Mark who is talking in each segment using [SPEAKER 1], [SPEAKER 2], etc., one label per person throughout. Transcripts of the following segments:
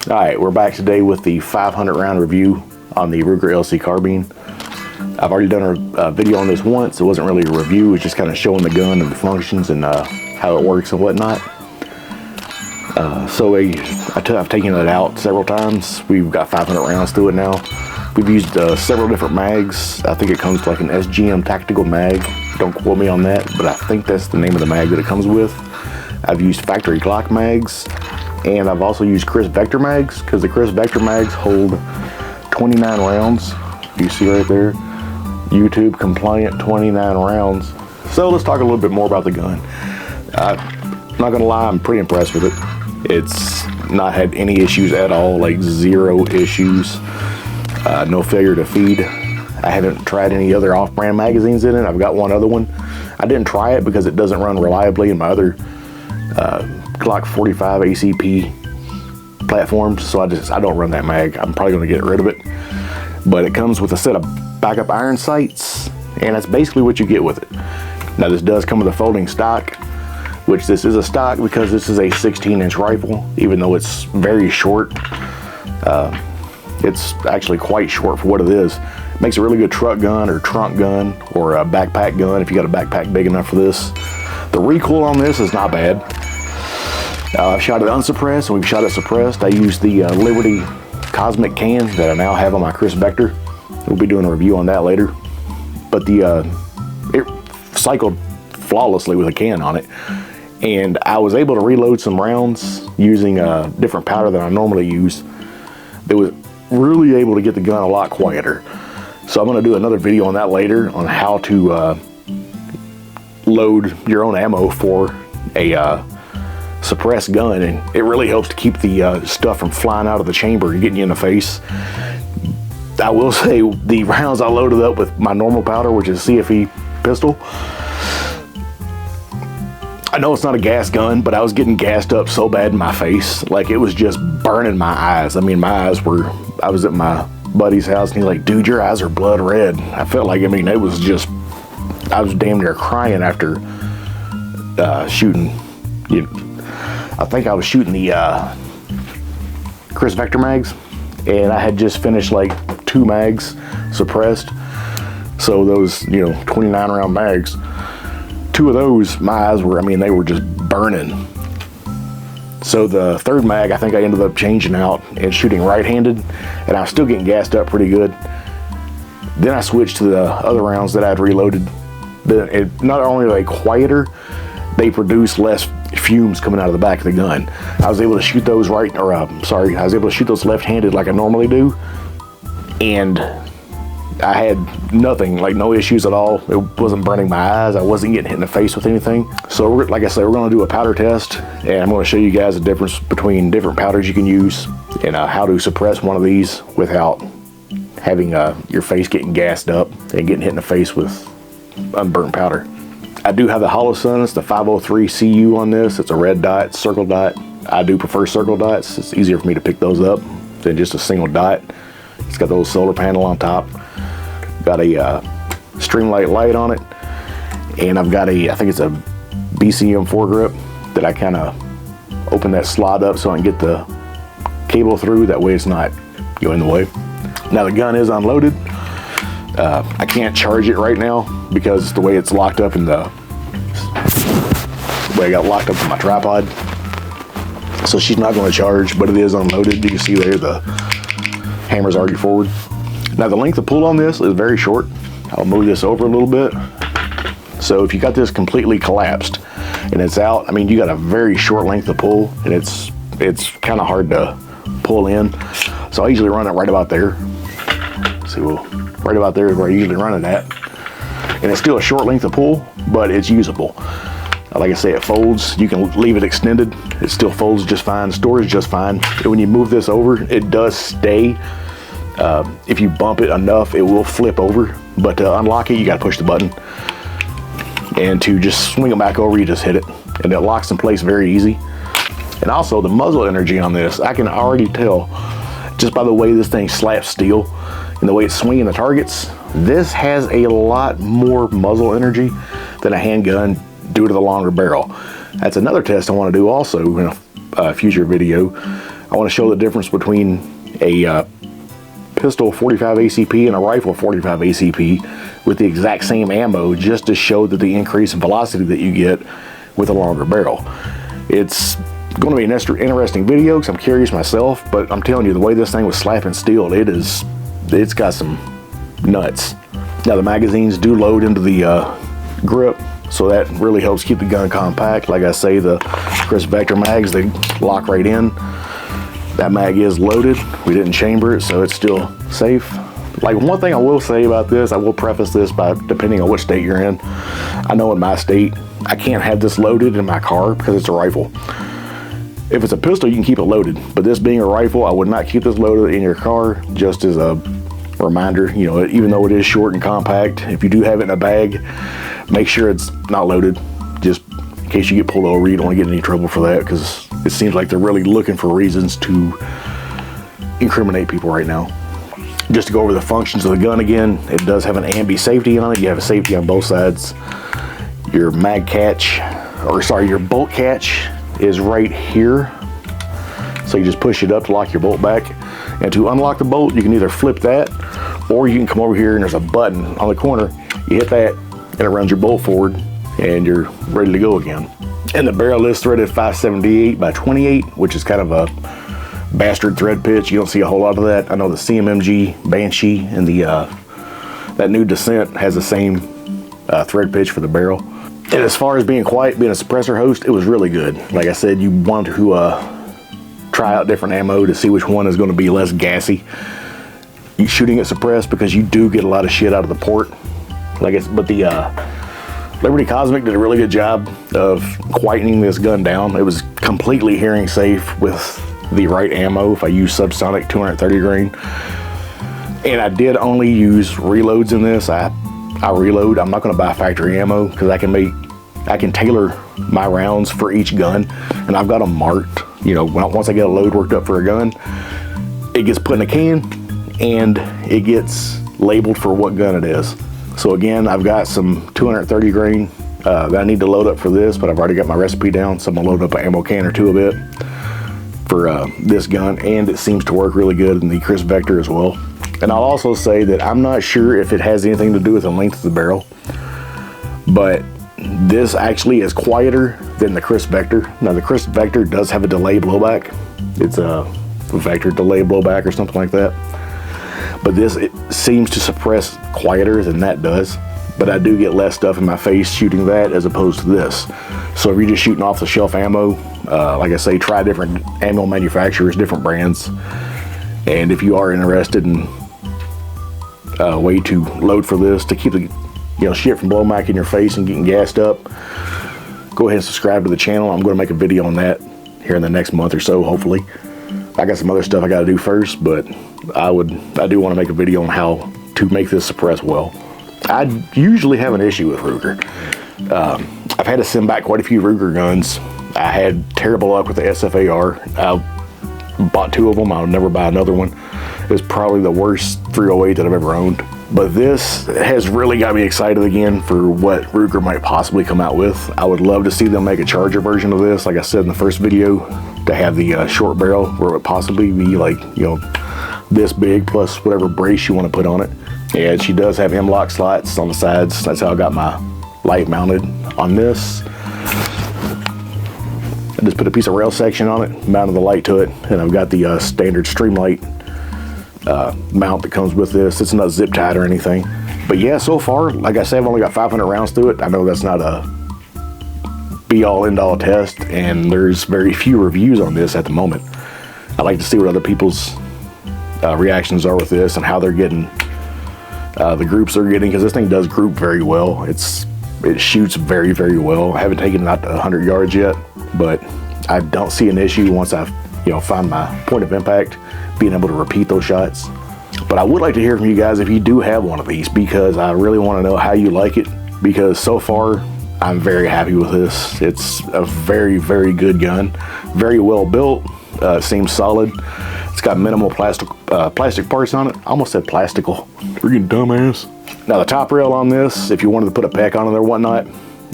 [SPEAKER 1] Alright, we're back today with the 500 round review on the Ruger LC Carbine. I've already done a video on this once. It wasn't really a review, it's just kind of showing the gun and the functions and how it works and whatnot. I've taken it out several times. We've got 500 rounds through it now. We've used several different mags. I think it comes with like an SGM tactical mag. Don't quote me on that, but I think that's the name of the mag that it comes with. I've used factory Glock mags, and I've also used Chris Vector mags, because the Chris Vector mags hold 29 rounds. You see right there, YouTube compliant 29 rounds. So let's talk a little bit more about the gun. I'm not gonna lie, I'm pretty impressed with it. It's not had any issues at all, like 0 issues. No failure to feed. I haven't tried any other off-brand magazines in it. I've got one other one. I didn't try it because it doesn't run reliably in my other Glock 45 ACP platforms, so I don't run that mag. I'm probably going to get rid of it. But it comes with a set of backup iron sights, and that's basically what you get with it. Now this does come with a folding stock, which this is a stock because this is a 16-inch rifle, even though it's very short. It's actually quite short for what it is. It makes a really good truck gun or trunk gun or a backpack gun if you got a backpack big enough for this. The recoil on this is not bad. I've shot it unsuppressed and we've shot it suppressed. I used the Liberty Cosmic can that I now have on my Chris Vector. We'll be doing a review on that later. But it cycled flawlessly with a can on it. And I was able to reload some rounds using a different powder than I normally use. It was really able to get the gun a lot quieter. So I'm going to do another video on that later on how to load your own ammo for a suppressed gun, and it really helps to keep the stuff from flying out of the chamber and getting you in the face. I will say the rounds I loaded up with my normal powder, which is CFE pistol, I know it's not a gas gun, but I was getting gassed up so bad in my face, like it was just burning my eyes. I mean, my eyes were, I was at my buddy's house and he's like, dude, your eyes are blood red. I felt like, I mean, it was just, I was damn near crying after shooting. I think I was shooting the Chris Vector mags, and I had just finished like 2 mags suppressed. So those, 29 round mags, 2 of those, my eyes were, I mean, they were just burning. So the 3rd mag, I think I ended up changing out and shooting right-handed, and I was still getting gassed up pretty good. Then I switched to the other rounds that I'd reloaded. Not only are they quieter, they produce less fumes coming out of the back of the gun. I was able to shoot those I was able to shoot those left-handed like I normally do, and I had nothing, like no issues at all. It wasn't burning my eyes. I wasn't getting hit in the face with anything. So like I said, we're going to do a powder test, and I'm going to show you guys the difference between different powders you can use and how to suppress one of these without having your face getting gassed up and getting hit in the face with unburnt powder. I do have the Holosun. It's the 503 CU on this. It's a red dot, circle dot. I do prefer circle dots. It's easier for me to pick those up than just a single dot. It's got the little solar panel on top. Got a Streamlight light on it, and I've got I think it's a BCM foregrip that I kind of open that slot up so I can get the cable through. That way it's not in the way. Now the gun is unloaded. I can't charge it right now because the way it's locked up in the way I got locked up in my tripod. So she's not going to charge, but it is unloaded. You can see there the hammer's already forward. Now the length of pull on this is very short. I'll move this over a little bit. So if you got this completely collapsed and it's out, I mean, you got a very short length of pull, and it's kind of hard to pull in. So I usually run it right about there. See, right about there is where I usually run it at. And it's still a short length of pull, but it's usable. Like I say, it folds. You can leave it extended. It still folds just fine, stores just fine. And when you move this over, it does stay. If you bump it enough, it will flip over, but to unlock it, you got to push the button, and to just swing it back over, you just hit it, and it locks in place very easy. And also the muzzle energy on this, I can already tell just by the way this thing slaps steel and the way it's swinging the targets. This has a lot more muzzle energy than a handgun due to the longer barrel. That's another test I want to do also in a future video. I want to show the difference between a pistol 45 ACP and a rifle 45 ACP with the exact same ammo, just to show that the increase in velocity that you get with a longer barrel. It's going to be an interesting video because I'm curious myself, but I'm telling you, the way this thing was slapping steel, it's got some nuts. Now the magazines do load into the grip, so that really helps keep the gun compact. Like I say, the Chris Vector mags, they lock right in. That mag is loaded. We didn't chamber it, so it's still safe. Like, one thing I will say about this, I will preface this by, depending on which state you're in, I know in my state, I can't have this loaded in my car because it's a rifle. If it's a pistol, you can keep it loaded, but this being a rifle, I would not keep this loaded in your car, just as a reminder. You know, even though it is short and compact, if you do have it in a bag, make sure it's not loaded, just in case you get pulled over. You don't want to get in any trouble for that, because it seems like they're really looking for reasons to incriminate people right now. Just to go over the functions of the gun again, it does have an ambi safety on it. You have a safety on both sides. Your mag catch, or sorry, your bolt catch is right here. So you just push it up to lock your bolt back. And to unlock the bolt, you can either flip that, or you can come over here and there's a button on the corner. You hit that and it runs your bolt forward and you're ready to go again. And the barrel is threaded 578 by 28, which is kind of a bastard thread pitch. You don't see a whole lot of that. I know the CMMG Banshee and the that new Descent has the same thread pitch for the barrel. And as far as being quiet, being a suppressor host, it was really good. Like I said, you want to try out different ammo to see which one is going to be less gassy. You shooting it suppressed, because you do get a lot of shit out of the port. But the Liberty Cosmic did a really good job of quietening this gun down. It was completely hearing safe with the right ammo. If I use subsonic 230 grain, and I did only use reloads in this. I reload. I'm not going to buy factory ammo, because I can tailor my rounds for each gun, and I've got them marked. You know, once I get a load worked up for a gun, it gets put in a can and it gets labeled for what gun it is. So again, I've got some 230 grain that I need to load up for this, but I've already got my recipe down, so I'm gonna load up an ammo can or two of it for this gun, and it seems to work really good in the Chris Vector as well. And I'll also say that I'm not sure if it has anything to do with the length of the barrel, but this actually is quieter than the Chris Vector. Now the Chris Vector does have a delay blowback. It's a Vector delay blowback or something like that. But this, it seems to suppress quieter than that does. But I do get less stuff in my face shooting that as opposed to this. So if you're just shooting off the shelf ammo, like I say, try different ammo manufacturers, different brands. And if you are interested in a way to load for this to keep the shit from blowing back in your face and getting gassed up, go ahead and subscribe to the channel. I'm going to make a video on that here in the next month or so, hopefully. I got some other stuff I got to do first, but I do want to make a video on how to make this suppress well. I usually have an issue with Ruger. I've had to send back quite a few Ruger guns. I had terrible luck with the SFAR. I bought 2 of them. I'll never buy another one. It was probably the worst 308 that I've ever owned. But this has really got me excited again for what Ruger might possibly come out with. I would love to see them make a Charger version of this, like I said in the first video, to have the short barrel where it would possibly be like, this big plus whatever brace you want to put on it. And she does have M-lock slots on the sides. That's how I got my light mounted on this. I just put a piece of rail section on it, mounted the light to it, and I've got the standard Streamlight mount that comes with this. It's not zip tied or anything. But yeah, so far, like I said, I've only got 500 rounds through it. I know that's not a be-all end-all test, and there's very few reviews on this at the moment. I like to see what other people's reactions are with this and how they're getting the groups they're getting, because this thing does group very well. It shoots very, very well. I haven't taken it out to 100 yards yet, but I don't see an issue once I've find my point of impact, being able to repeat those shots. But I would like to hear from you guys if you do have one of these, because I really want to know how you like it, because so far I'm very happy with this. It's a very, very good gun, very well built. Seems solid. It's got minimal plastic parts on it. I almost said plastical. Freaking dumbass. Now the top rail on this, if you wanted to put a PEC on it or whatnot,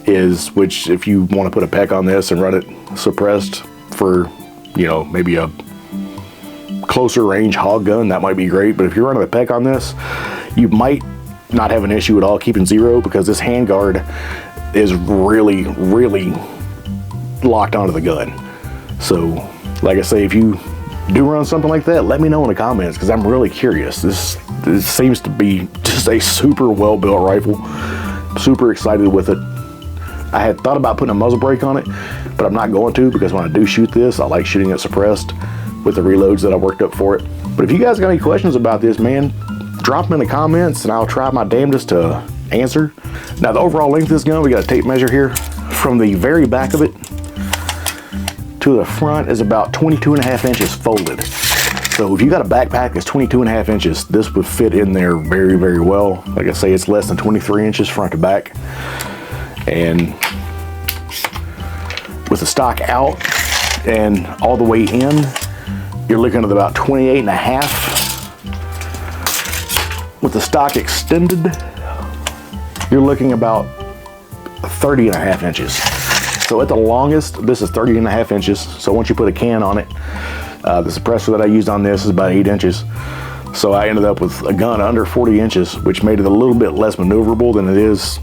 [SPEAKER 1] if you want to put a PEC on this and run it suppressed for maybe a closer range hog gun, that might be great. But if you're running the PEC on this, you might not have an issue at all keeping 0, because this handguard is really, really locked onto the gun. So, like I say, if you do run something like that, let me know in the comments, because I'm really curious. This seems to be just a super well-built rifle. Super excited with it. I had thought about putting a muzzle brake on it, but I'm not going to, because when I do shoot this, I like shooting it suppressed with the reloads that I worked up for it. But if you guys got any questions about this, man, drop them in the comments and I'll try my damnedest to answer. Now, the overall length of this gun, we got a tape measure here. From the very back of it to the front is about 22.5 inches folded. So if you got a backpack that's 22.5 inches, this would fit in there very, very well. Like I say, it's less than 23 inches front to back. And with the stock out and all the way in, you're looking at about 28.5. With the stock extended, you're looking about 30.5 inches. So at the longest, this is 30.5 inches. So once you put a can on it, the suppressor that I used on this is about 8 inches. So I ended up with a gun under 40 inches, which made it a little bit less maneuverable than it is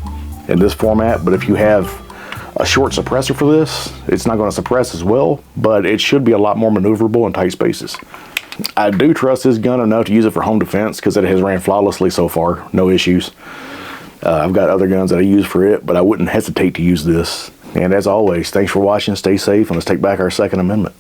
[SPEAKER 1] in this format. But if you have a short suppressor for this, it's not going to suppress as well, but it should be a lot more maneuverable in tight spaces. I do trust this gun enough to use it for home defense, because it has ran flawlessly so far, no issues. I've got other guns that I use for it, but I wouldn't hesitate to use this. And as always, thanks for watching, stay safe, and let's take back our Second Amendment.